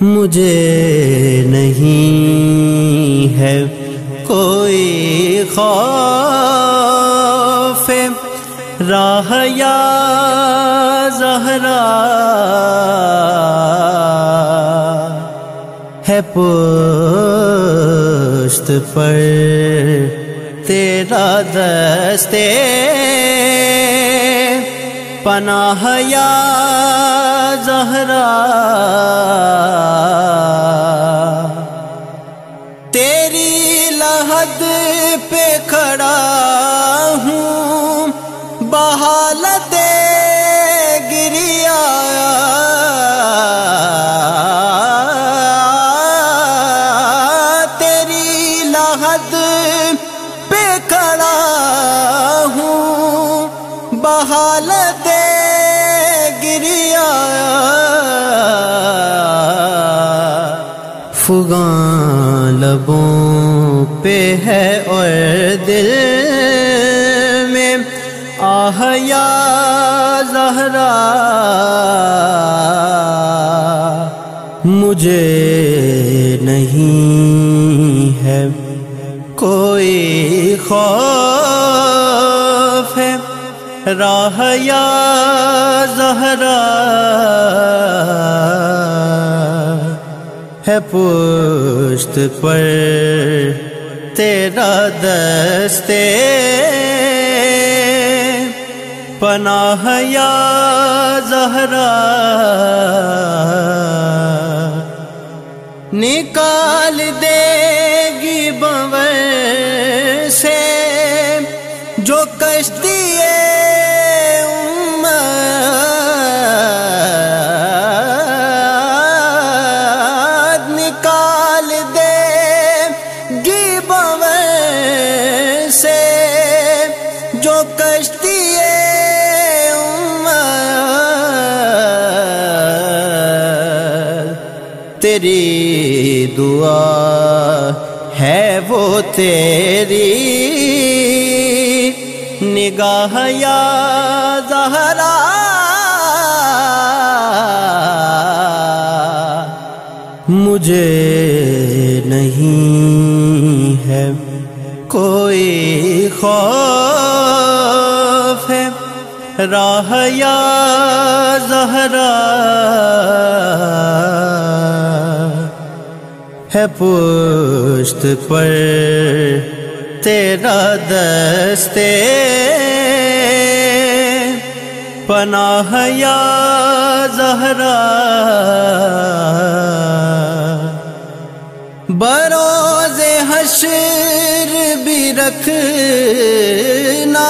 مجھے نہیں ہے کوئی خوف راہ یا زہرا ہے پشت پر تیرا دستے پناہ یا زہرا تیری لحد پہ کھڑا ہوں بحالت گریا تیری لحد پہ کھڑا ہوں بحالت گریا فغاں لبوں پہ ہے اور دل میں آہ یا زہرا مجھے نہیں ہے کوئی خوف ہے راہ یا زہرا ہے پشت پر تیرا دستے پناہ یا زہرا نکال دے گی بنور سے جو کشتی نکال دے گی بنور سے جو کشتی تیری دعا ہے وہ تیری نگاہ یا زہرا مجھے نہیں ہے کوئی خوف ہے راہ یا زہرا ہے پشت پر تیرا دستے پناہ یا زہرا بروز حشر بھی رکھنا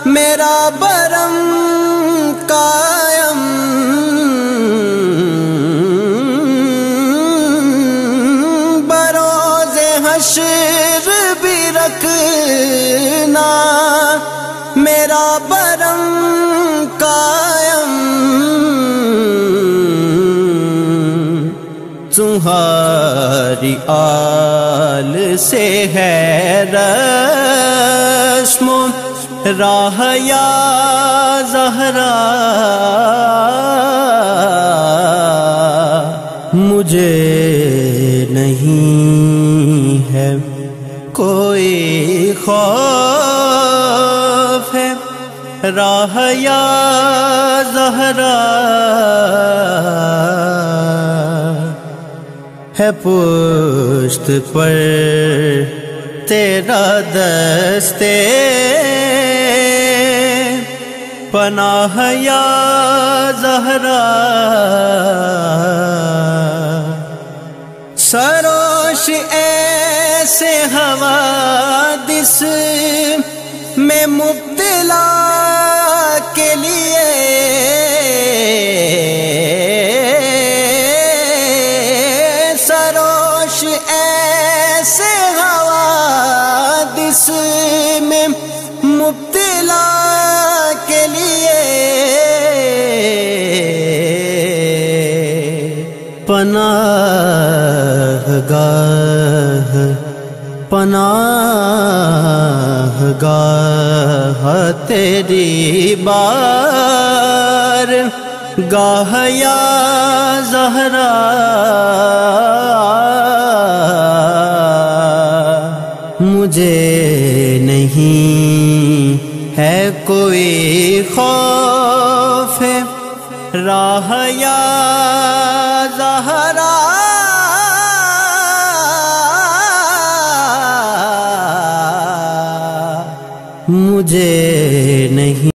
میرا برم قائم بروز حشر بھی رکھنا میرا برم قائم تمہاری آل سے ہے رسم راہ یا زہرا مجھے نہیں ہے کوئی خوف ہے راہ یا زہرا ہے پشت پر تیرا دستے پناہ یا زہرا سروش ایسے حوادث میں مبتلا کے لیے سروش ایسے حوادث میں مبتلا کے لیے پناہ گاہ تیری بار گاہ یا زہرا مجھے نہیں ہے کوئی خوف راہ یا زہرا مجھے نہیں